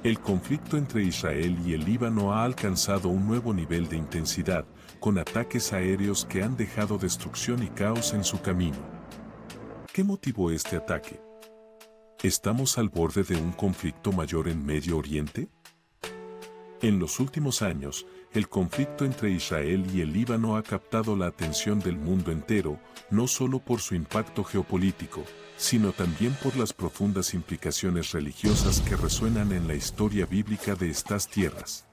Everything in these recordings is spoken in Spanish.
El conflicto entre Israel y el Líbano ha alcanzado un nuevo nivel de intensidad, con ataques aéreos que han dejado destrucción y caos en su camino. ¿Qué motivó este ataque? ¿Estamos al borde de un conflicto mayor en Medio Oriente? En los últimos años, el conflicto entre Israel y el Líbano ha captado la atención del mundo entero, no solo por su impacto geopolítico, sino también por las profundas implicaciones religiosas que resuenan en la historia bíblica de estas tierras.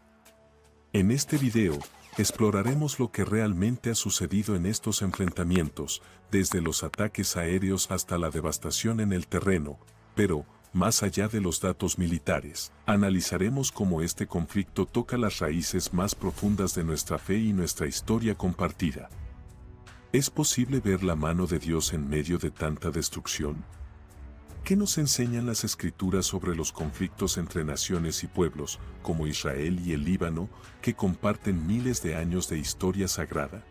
En este video, exploraremos lo que realmente ha sucedido en estos enfrentamientos, desde los ataques aéreos hasta la devastación en el terreno, pero, más allá de los datos militares, analizaremos cómo este conflicto toca las raíces más profundas de nuestra fe y nuestra historia compartida. ¿Es posible ver la mano de Dios en medio de tanta destrucción? ¿Qué nos enseñan las Escrituras sobre los conflictos entre naciones y pueblos, como Israel y el Líbano, que comparten miles de años de historia sagrada?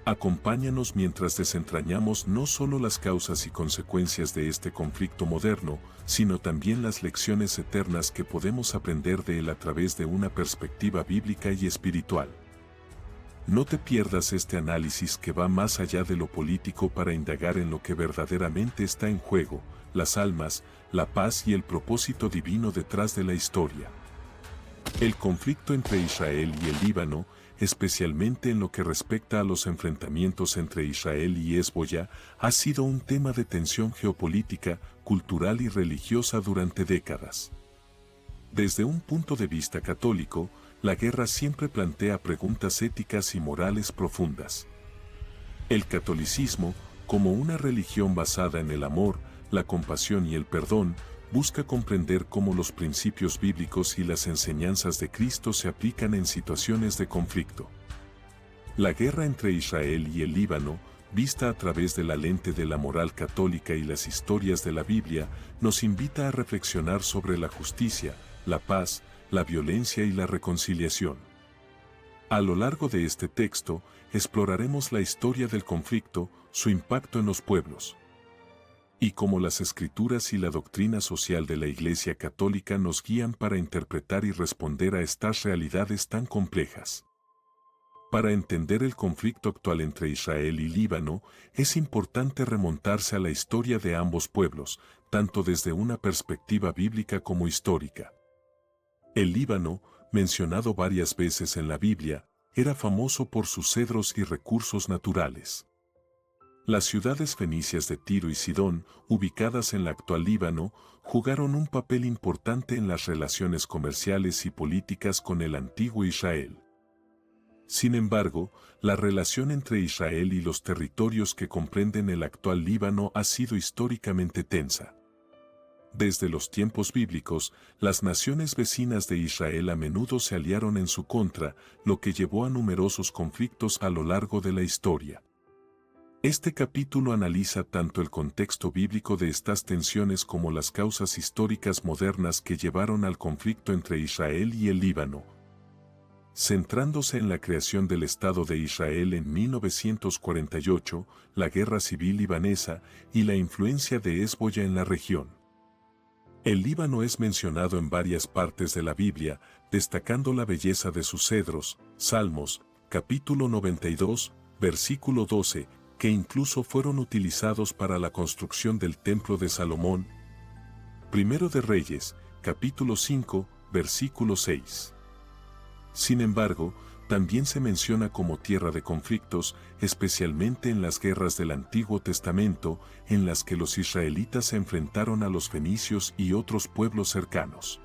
Acompáñanos mientras desentrañamos no solo las causas y consecuencias de este conflicto moderno, sino también las lecciones eternas que podemos aprender de él a través de una perspectiva bíblica y espiritual. No te pierdas este análisis que va más allá de lo político para indagar en lo que verdaderamente está en juego, las almas, la paz y el propósito divino detrás de la historia. El conflicto entre Israel y el Líbano, especialmente en lo que respecta a los enfrentamientos entre Israel y Hezbolá, ha sido un tema de tensión geopolítica, cultural y religiosa durante décadas. Desde un punto de vista católico, la guerra siempre plantea preguntas éticas y morales profundas. El catolicismo, como una religión basada en el amor, la compasión y el perdón, busca comprender cómo los principios bíblicos y las enseñanzas de Cristo se aplican en situaciones de conflicto. La guerra entre Israel y el Líbano, vista a través de la lente de la moral católica y las historias de la Biblia, nos invita a reflexionar sobre la justicia, la paz, la violencia y la reconciliación. A lo largo de este texto, exploraremos la historia del conflicto, su impacto en los pueblos, y cómo las Escrituras y la doctrina social de la Iglesia Católica nos guían para interpretar y responder a estas realidades tan complejas. Para entender el conflicto actual entre Israel y Líbano, es importante remontarse a la historia de ambos pueblos, tanto desde una perspectiva bíblica como histórica. El Líbano, mencionado varias veces en la Biblia, era famoso por sus cedros y recursos naturales. Las ciudades fenicias de Tiro y Sidón, ubicadas en la actual Líbano, jugaron un papel importante en las relaciones comerciales y políticas con el antiguo Israel. Sin embargo, la relación entre Israel y los territorios que comprenden el actual Líbano ha sido históricamente tensa. Desde los tiempos bíblicos, las naciones vecinas de Israel a menudo se aliaron en su contra, lo que llevó a numerosos conflictos a lo largo de la historia. Este capítulo analiza tanto el contexto bíblico de estas tensiones como las causas históricas modernas que llevaron al conflicto entre Israel y el Líbano. Centrándose en la creación del Estado de Israel en 1948, la Guerra Civil Libanesa y la influencia de Hezbolá en la región. El Líbano es mencionado en varias partes de la Biblia, destacando la belleza de sus cedros, Salmos, capítulo 92, versículo 12, que incluso fueron utilizados para la construcción del Templo de Salomón. Primero de Reyes, capítulo 5, versículo 6. Sin embargo, también se menciona como tierra de conflictos, especialmente en las guerras del Antiguo Testamento, en las que los israelitas se enfrentaron a los fenicios y otros pueblos cercanos.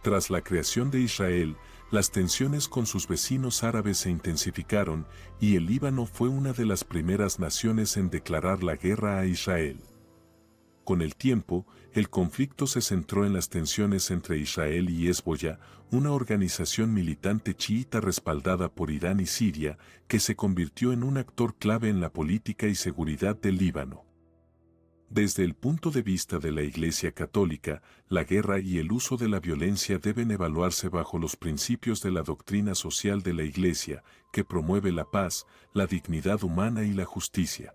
Tras la creación de Israel, las tensiones con sus vecinos árabes se intensificaron y el Líbano fue una de las primeras naciones en declarar la guerra a Israel. Con el tiempo, el conflicto se centró en las tensiones entre Israel y Hezbolá, una organización militante chiita respaldada por Irán y Siria, que se convirtió en un actor clave en la política y seguridad del Líbano. Desde el punto de vista de la Iglesia Católica, la guerra y el uso de la violencia deben evaluarse bajo los principios de la doctrina social de la Iglesia, que promueve la paz, la dignidad humana y la justicia.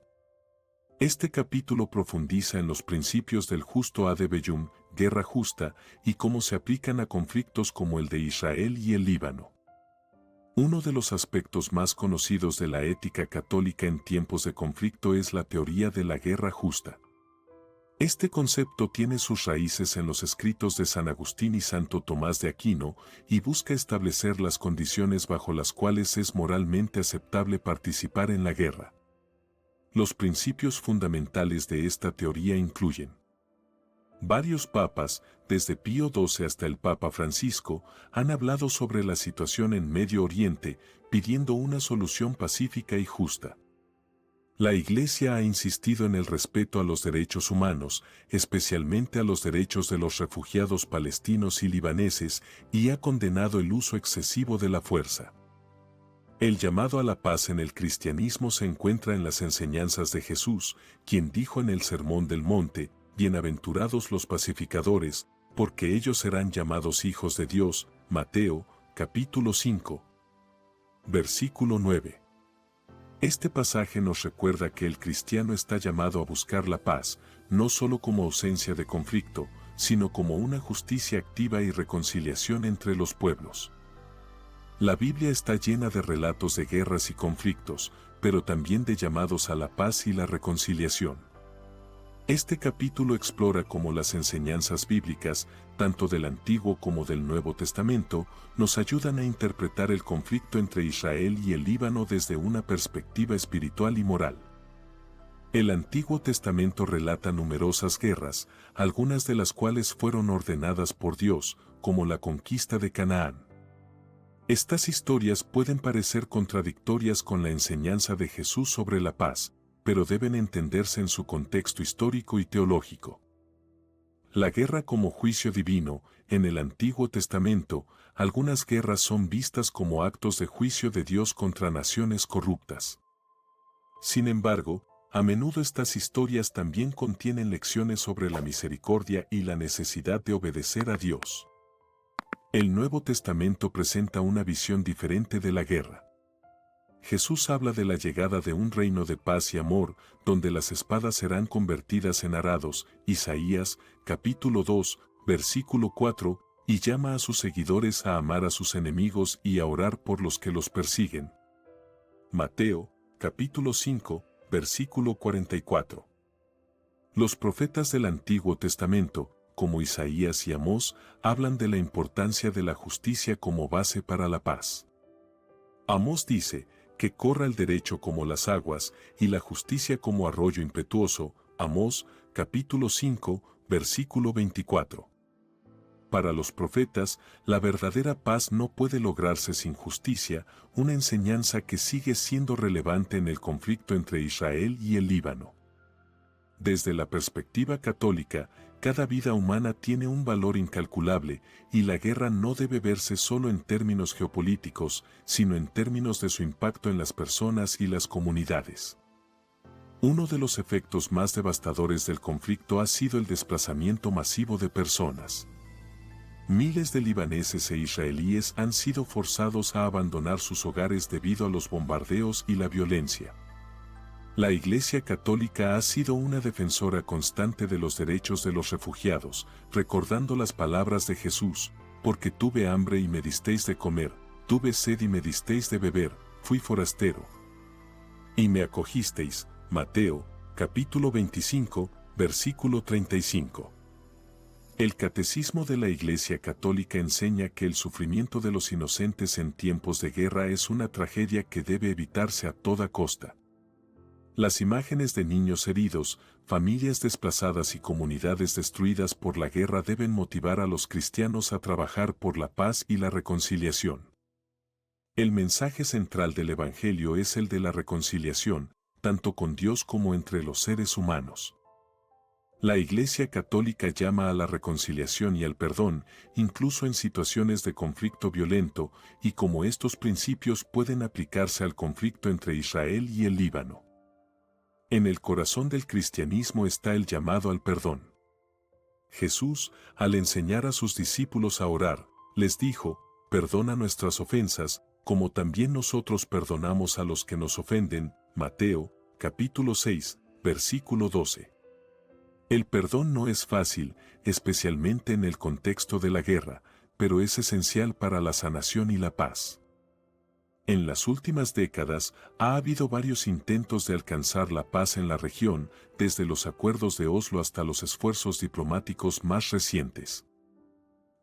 Este capítulo profundiza en los principios del justo ad bellum, guerra justa y cómo se aplican a conflictos como el de Israel y el Líbano. Uno de los aspectos más conocidos de la ética católica en tiempos de conflicto es la teoría de la guerra justa. Este concepto tiene sus raíces en los escritos de San Agustín y Santo Tomás de Aquino y busca establecer las condiciones bajo las cuales es moralmente aceptable participar en la guerra. Los principios fundamentales de esta teoría incluyen: varios papas, desde Pío XII hasta el Papa Francisco, han hablado sobre la situación en Medio Oriente, pidiendo una solución pacífica y justa. La Iglesia ha insistido en el respeto a los derechos humanos, especialmente a los derechos de los refugiados palestinos y libaneses, y ha condenado el uso excesivo de la fuerza. El llamado a la paz en el cristianismo se encuentra en las enseñanzas de Jesús, quien dijo en el Sermón del Monte: bienaventurados los pacificadores, porque ellos serán llamados hijos de Dios. Mateo, capítulo 5, versículo 9. Este pasaje nos recuerda que el cristiano está llamado a buscar la paz, no solo como ausencia de conflicto, sino como una justicia activa y reconciliación entre los pueblos. La Biblia está llena de relatos de guerras y conflictos, pero también de llamados a la paz y la reconciliación. Este capítulo explora cómo las enseñanzas bíblicas, tanto del Antiguo como del Nuevo Testamento, nos ayudan a interpretar el conflicto entre Israel y el Líbano desde una perspectiva espiritual y moral. El Antiguo Testamento relata numerosas guerras, algunas de las cuales fueron ordenadas por Dios, como la conquista de Canaán. Estas historias pueden parecer contradictorias con la enseñanza de Jesús sobre la paz, pero deben entenderse en su contexto histórico y teológico. La guerra como juicio divino. En el Antiguo Testamento, algunas guerras son vistas como actos de juicio de Dios contra naciones corruptas. Sin embargo, a menudo estas historias también contienen lecciones sobre la misericordia y la necesidad de obedecer a Dios. El Nuevo Testamento presenta una visión diferente de la guerra. Jesús habla de la llegada de un reino de paz y amor, donde las espadas serán convertidas en arados. Isaías, capítulo 2, versículo 4, y llama a sus seguidores a amar a sus enemigos y a orar por los que los persiguen. Mateo, capítulo 5, versículo 44. Los profetas del Antiguo Testamento, como Isaías y Amós, hablan de la importancia de la justicia como base para la paz. Amós dice: que corra el derecho como las aguas, y la justicia como arroyo impetuoso. Amós, capítulo 5, versículo 24. Para los profetas, la verdadera paz no puede lograrse sin justicia, una enseñanza que sigue siendo relevante en el conflicto entre Israel y el Líbano. Desde la perspectiva católica, cada vida humana tiene un valor incalculable, y la guerra no debe verse solo en términos geopolíticos, sino en términos de su impacto en las personas y las comunidades. Uno de los efectos más devastadores del conflicto ha sido el desplazamiento masivo de personas. Miles de libaneses e israelíes han sido forzados a abandonar sus hogares debido a los bombardeos y la violencia. La Iglesia Católica ha sido una defensora constante de los derechos de los refugiados, recordando las palabras de Jesús: porque tuve hambre y me disteis de comer, tuve sed y me disteis de beber, fui forastero y me acogisteis. Mateo, capítulo 25, versículo 35. El Catecismo de la Iglesia Católica enseña que el sufrimiento de los inocentes en tiempos de guerra es una tragedia que debe evitarse a toda costa. Las imágenes de niños heridos, familias desplazadas y comunidades destruidas por la guerra deben motivar a los cristianos a trabajar por la paz y la reconciliación. El mensaje central del Evangelio es el de la reconciliación, tanto con Dios como entre los seres humanos. La Iglesia Católica llama a la reconciliación y al perdón, incluso en situaciones de conflicto violento, y cómo estos principios pueden aplicarse al conflicto entre Israel y el Líbano. En el corazón del cristianismo está el llamado al perdón. Jesús, al enseñar a sus discípulos a orar, les dijo: perdona nuestras ofensas, como también nosotros perdonamos a los que nos ofenden. Mateo, capítulo 6, versículo 12. El perdón no es fácil, especialmente en el contexto de la guerra, pero es esencial para la sanación y la paz. En las últimas décadas ha habido varios intentos de alcanzar la paz en la región, desde los acuerdos de Oslo hasta los esfuerzos diplomáticos más recientes.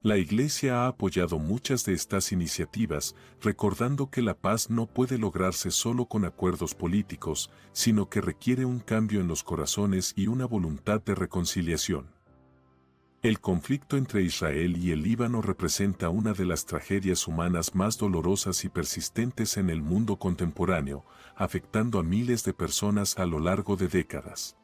La Iglesia ha apoyado muchas de estas iniciativas, recordando que la paz no puede lograrse solo con acuerdos políticos, sino que requiere un cambio en los corazones y una voluntad de reconciliación. El conflicto entre Israel y el Líbano representa una de las tragedias humanas más dolorosas y persistentes en el mundo contemporáneo, afectando a miles de personas a lo largo de décadas.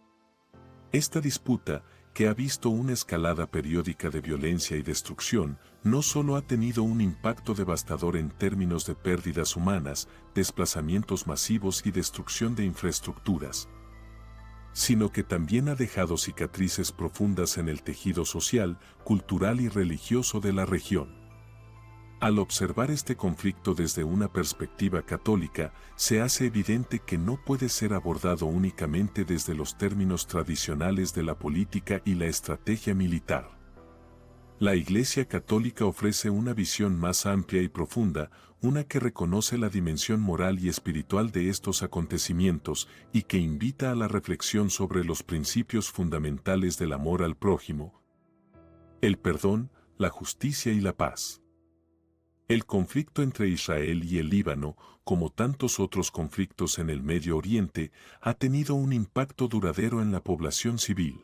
Esta disputa, que ha visto una escalada periódica de violencia y destrucción, no solo ha tenido un impacto devastador en términos de pérdidas humanas, desplazamientos masivos y destrucción de infraestructuras, sino que también ha dejado cicatrices profundas en el tejido social, cultural y religioso de la región. Al observar este conflicto desde una perspectiva católica, se hace evidente que no puede ser abordado únicamente desde los términos tradicionales de la política y la estrategia militar. La Iglesia Católica ofrece una visión más amplia y profunda, una que reconoce la dimensión moral y espiritual de estos acontecimientos y que invita a la reflexión sobre los principios fundamentales del amor al prójimo, el perdón, la justicia y la paz. El conflicto entre Israel y el Líbano, como tantos otros conflictos en el Medio Oriente, ha tenido un impacto duradero en la población civil.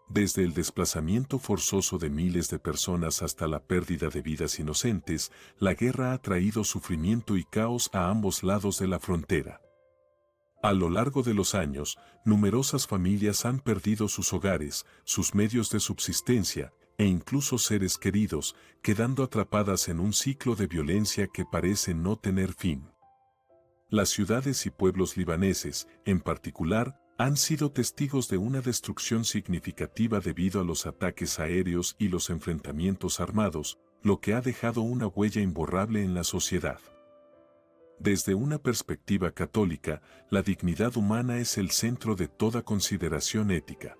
Desde el desplazamiento forzoso de miles de personas hasta la pérdida de vidas inocentes, la guerra ha traído sufrimiento y caos a ambos lados de la frontera. A lo largo de los años, numerosas familias han perdido sus hogares, sus medios de subsistencia, e incluso seres queridos, quedando atrapadas en un ciclo de violencia que parece no tener fin. Las ciudades y pueblos libaneses, en particular, han sido testigos de una destrucción significativa debido a los ataques aéreos y los enfrentamientos armados, lo que ha dejado una huella imborrable en la sociedad. Desde una perspectiva católica, la dignidad humana es el centro de toda consideración ética.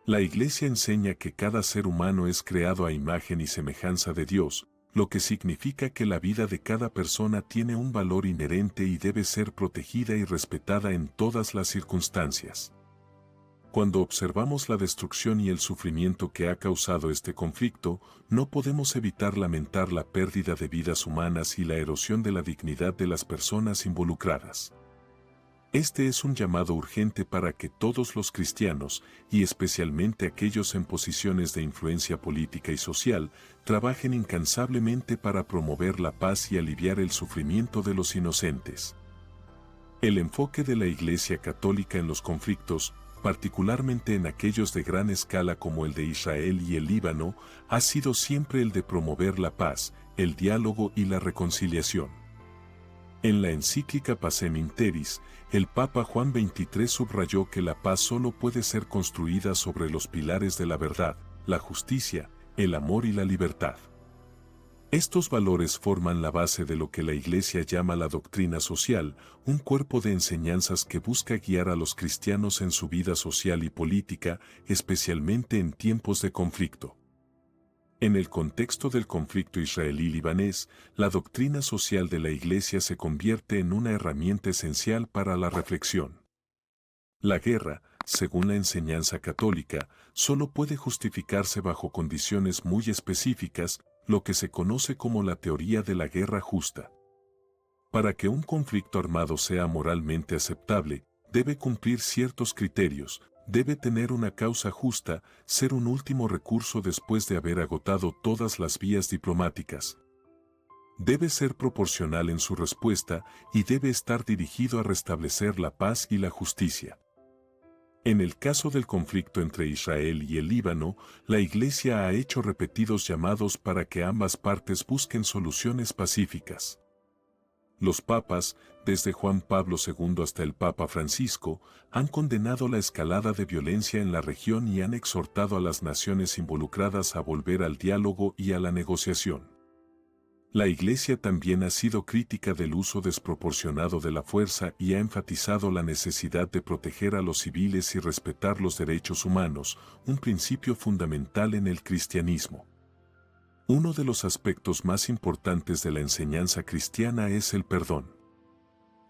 La Iglesia enseña que cada ser humano es creado a imagen y semejanza de Dios, lo que significa que la vida de cada persona tiene un valor inherente y debe ser protegida y respetada en todas las circunstancias. Cuando observamos la destrucción y el sufrimiento que ha causado este conflicto, no podemos evitar lamentar la pérdida de vidas humanas y la erosión de la dignidad de las personas involucradas. Este es un llamado urgente para que todos los cristianos, y especialmente aquellos en posiciones de influencia política y social, trabajen incansablemente para promover la paz y aliviar el sufrimiento de los inocentes. El enfoque de la Iglesia Católica en los conflictos, particularmente en aquellos de gran escala como el de Israel y el Líbano, ha sido siempre el de promover la paz, el diálogo y la reconciliación. En la encíclica Pacem in Terris, el Papa Juan XXIII subrayó que la paz solo puede ser construida sobre los pilares de la verdad, la justicia, el amor y la libertad. Estos valores forman la base de lo que la Iglesia llama la doctrina social, un cuerpo de enseñanzas que busca guiar a los cristianos en su vida social y política, especialmente en tiempos de conflicto. En el contexto del conflicto israelí-libanés, la doctrina social de la Iglesia se convierte en una herramienta esencial para la reflexión. La guerra, según la enseñanza católica, solo puede justificarse bajo condiciones muy específicas, lo que se conoce como la teoría de la guerra justa. Para que un conflicto armado sea moralmente aceptable, debe cumplir ciertos criterios, debe tener una causa justa, ser un último recurso después de haber agotado todas las vías diplomáticas. Debe ser proporcional en su respuesta y debe estar dirigido a restablecer la paz y la justicia. En el caso del conflicto entre Israel y el Líbano, la Iglesia ha hecho repetidos llamados para que ambas partes busquen soluciones pacíficas. Los papas, desde Juan Pablo II hasta el Papa Francisco, han condenado la escalada de violencia en la región y han exhortado a las naciones involucradas a volver al diálogo y a la negociación. La Iglesia también ha sido crítica del uso desproporcionado de la fuerza y ha enfatizado la necesidad de proteger a los civiles y respetar los derechos humanos, un principio fundamental en el cristianismo. Uno de los aspectos más importantes de la enseñanza cristiana es el perdón.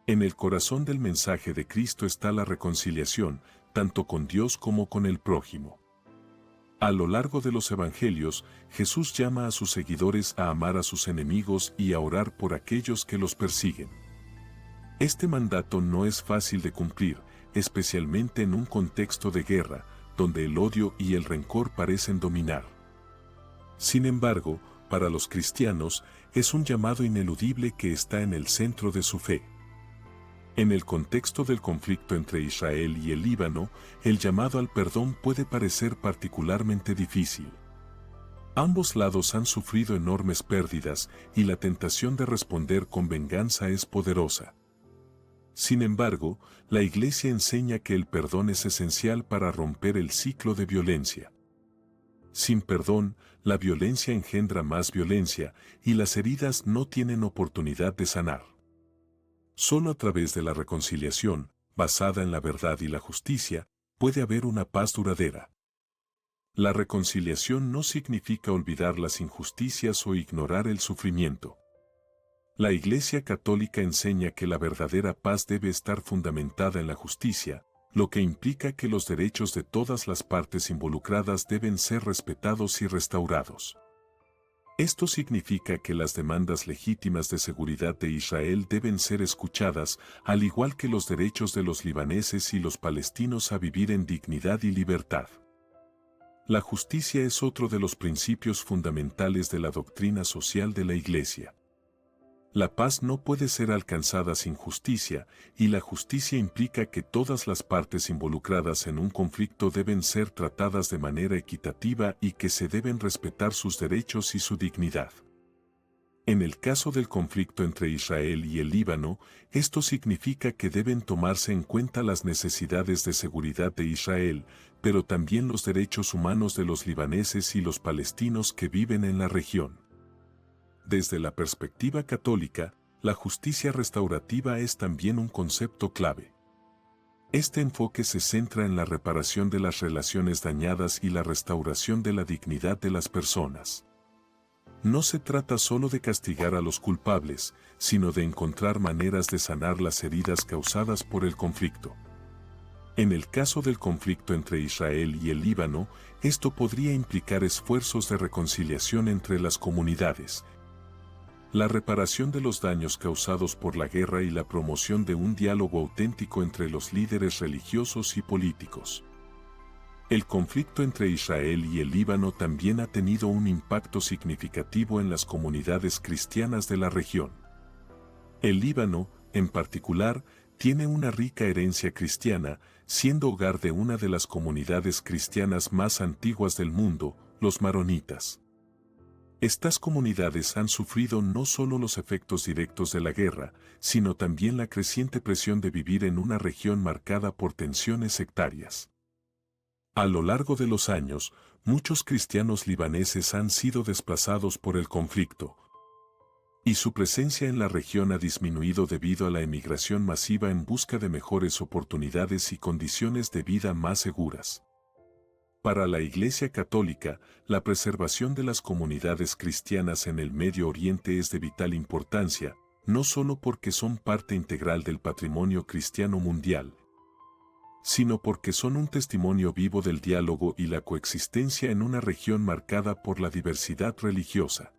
En el corazón del mensaje de Cristo está la reconciliación, tanto con Dios como con el prójimo. A lo largo de los evangelios, Jesús llama a sus seguidores a amar a sus enemigos y a orar por aquellos que los persiguen. Este mandato no es fácil de cumplir, especialmente en un contexto de guerra, donde el odio y el rencor parecen dominar. Sin embargo, para los cristianos, es un llamado ineludible que está en el centro de su fe. En el contexto del conflicto entre Israel y el Líbano, el llamado al perdón puede parecer particularmente difícil. Ambos lados han sufrido enormes pérdidas y la tentación de responder con venganza es poderosa. Sin embargo, la Iglesia enseña que el perdón es esencial para romper el ciclo de violencia. Sin perdón, la violencia engendra más violencia y las heridas no tienen oportunidad de sanar. Solo a través de la reconciliación, basada en la verdad y la justicia, puede haber una paz duradera. La reconciliación no significa olvidar las injusticias o ignorar el sufrimiento. La Iglesia Católica enseña que la verdadera paz debe estar fundamentada en la justicia, lo que implica que los derechos de todas las partes involucradas deben ser respetados y restaurados. Esto significa que las demandas legítimas de seguridad de Israel deben ser escuchadas, al igual que los derechos de los libaneses y los palestinos a vivir en dignidad y libertad. La justicia es otro de los principios fundamentales de la doctrina social de la Iglesia. La paz no puede ser alcanzada sin justicia, y la justicia implica que todas las partes involucradas en un conflicto deben ser tratadas de manera equitativa y que se deben respetar sus derechos y su dignidad. En el caso del conflicto entre Israel y el Líbano, esto significa que deben tomarse en cuenta las necesidades de seguridad de Israel, pero también los derechos humanos de los libaneses y los palestinos que viven en la región. Desde la perspectiva católica, la justicia restaurativa es también un concepto clave. Este enfoque se centra en la reparación de las relaciones dañadas y la restauración de la dignidad de las personas. No se trata solo de castigar a los culpables, sino de encontrar maneras de sanar las heridas causadas por el conflicto. En el caso del conflicto entre Israel y el Líbano, esto podría implicar esfuerzos de reconciliación entre las comunidades, la reparación de los daños causados por la guerra y la promoción de un diálogo auténtico entre los líderes religiosos y políticos. El conflicto entre Israel y el Líbano también ha tenido un impacto significativo en las comunidades cristianas de la región. El Líbano, en particular, tiene una rica herencia cristiana, siendo hogar de una de las comunidades cristianas más antiguas del mundo, los maronitas. Estas comunidades han sufrido no solo los efectos directos de la guerra, sino también la creciente presión de vivir en una región marcada por tensiones sectarias. A lo largo de los años, muchos cristianos libaneses han sido desplazados por el conflicto, y su presencia en la región ha disminuido debido a la emigración masiva en busca de mejores oportunidades y condiciones de vida más seguras. Para la Iglesia Católica, la preservación de las comunidades cristianas en el Medio Oriente es de vital importancia, no solo porque son parte integral del patrimonio cristiano mundial, sino porque son un testimonio vivo del diálogo y la coexistencia en una región marcada por la diversidad religiosa.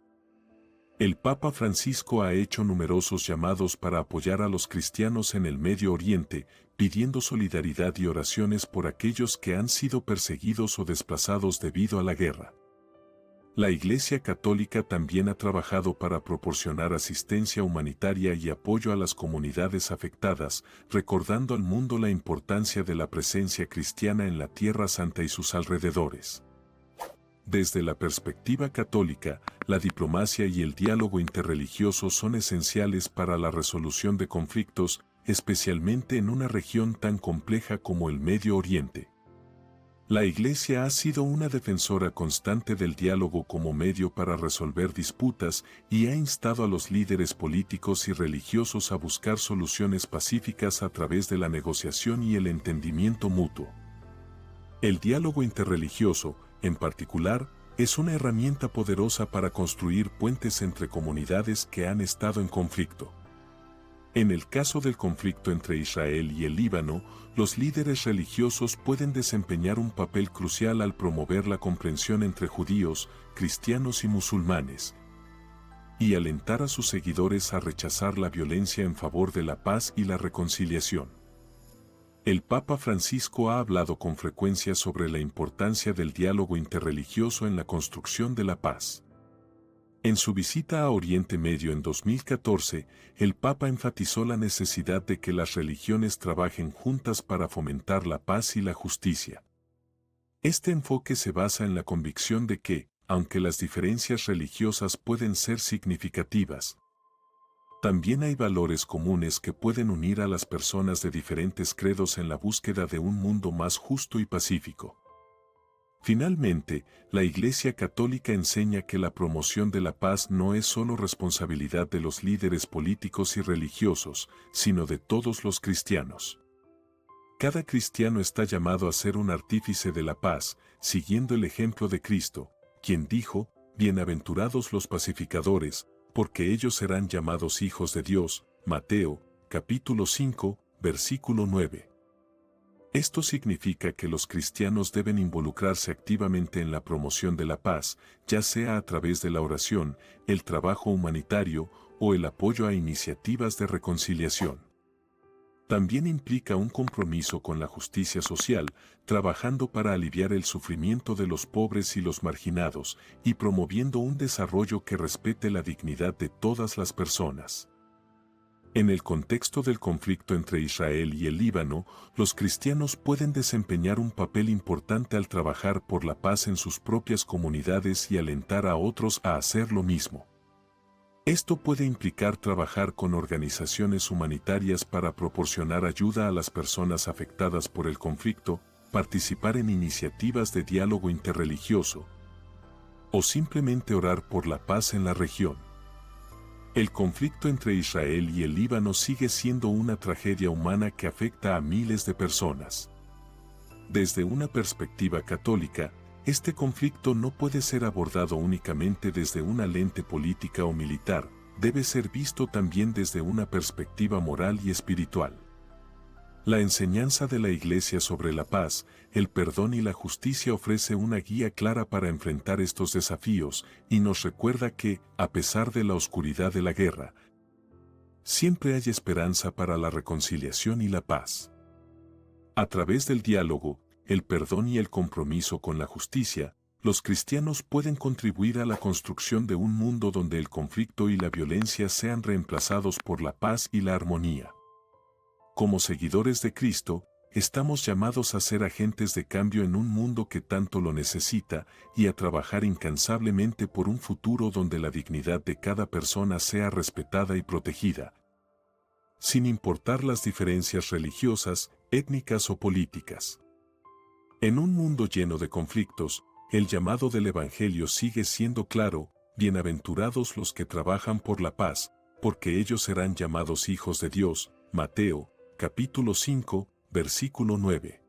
El Papa Francisco ha hecho numerosos llamados para apoyar a los cristianos en el Medio Oriente, pidiendo solidaridad y oraciones por aquellos que han sido perseguidos o desplazados debido a la guerra. La Iglesia Católica también ha trabajado para proporcionar asistencia humanitaria y apoyo a las comunidades afectadas, recordando al mundo la importancia de la presencia cristiana en la Tierra Santa y sus alrededores. Desde la perspectiva católica, la diplomacia y el diálogo interreligioso son esenciales para la resolución de conflictos, especialmente en una región tan compleja como el Medio Oriente. La Iglesia ha sido una defensora constante del diálogo como medio para resolver disputas y ha instado a los líderes políticos y religiosos a buscar soluciones pacíficas a través de la negociación y el entendimiento mutuo. El diálogo interreligioso, en particular, es una herramienta poderosa para construir puentes entre comunidades que han estado en conflicto. En el caso del conflicto entre Israel y el Líbano, los líderes religiosos pueden desempeñar un papel crucial al promover la comprensión entre judíos, cristianos y musulmanes, y alentar a sus seguidores a rechazar la violencia en favor de la paz y la reconciliación. El Papa Francisco ha hablado con frecuencia sobre la importancia del diálogo interreligioso en la construcción de la paz. En su visita a Oriente Medio en 2014, el Papa enfatizó la necesidad de que las religiones trabajen juntas para fomentar la paz y la justicia. Este enfoque se basa en la convicción de que, aunque las diferencias religiosas pueden ser significativas, también hay valores comunes que pueden unir a las personas de diferentes credos en la búsqueda de un mundo más justo y pacífico. Finalmente, la Iglesia Católica enseña que la promoción de la paz no es solo responsabilidad de los líderes políticos y religiosos, sino de todos los cristianos. Cada cristiano está llamado a ser un artífice de la paz, siguiendo el ejemplo de Cristo, quien dijo, «Bienaventurados los pacificadores, porque ellos serán llamados hijos de Dios». Mateo, capítulo 5, versículo 9. Esto significa que los cristianos deben involucrarse activamente en la promoción de la paz, ya sea a través de la oración, el trabajo humanitario o el apoyo a iniciativas de reconciliación. También implica un compromiso con la justicia social, trabajando para aliviar el sufrimiento de los pobres y los marginados, y promoviendo un desarrollo que respete la dignidad de todas las personas. En el contexto del conflicto entre Israel y el Líbano, los cristianos pueden desempeñar un papel importante al trabajar por la paz en sus propias comunidades y alentar a otros a hacer lo mismo. Esto puede implicar trabajar con organizaciones humanitarias para proporcionar ayuda a las personas afectadas por el conflicto, participar en iniciativas de diálogo interreligioso, o simplemente orar por la paz en la región. El conflicto entre Israel y el Líbano sigue siendo una tragedia humana que afecta a miles de personas. Desde una perspectiva católica, este conflicto no puede ser abordado únicamente desde una lente política o militar, debe ser visto también desde una perspectiva moral y espiritual. La enseñanza de la Iglesia sobre la paz, el perdón y la justicia ofrece una guía clara para enfrentar estos desafíos y nos recuerda que, a pesar de la oscuridad de la guerra, siempre hay esperanza para la reconciliación y la paz. A través del diálogo, el perdón y el compromiso con la justicia, los cristianos pueden contribuir a la construcción de un mundo donde el conflicto y la violencia sean reemplazados por la paz y la armonía. Como seguidores de Cristo, estamos llamados a ser agentes de cambio en un mundo que tanto lo necesita y a trabajar incansablemente por un futuro donde la dignidad de cada persona sea respetada y protegida, sin importar las diferencias religiosas, étnicas o políticas. En un mundo lleno de conflictos, el llamado del Evangelio sigue siendo claro: bienaventurados los que trabajan por la paz, porque ellos serán llamados hijos de Dios. Mateo, capítulo 5, versículo 9.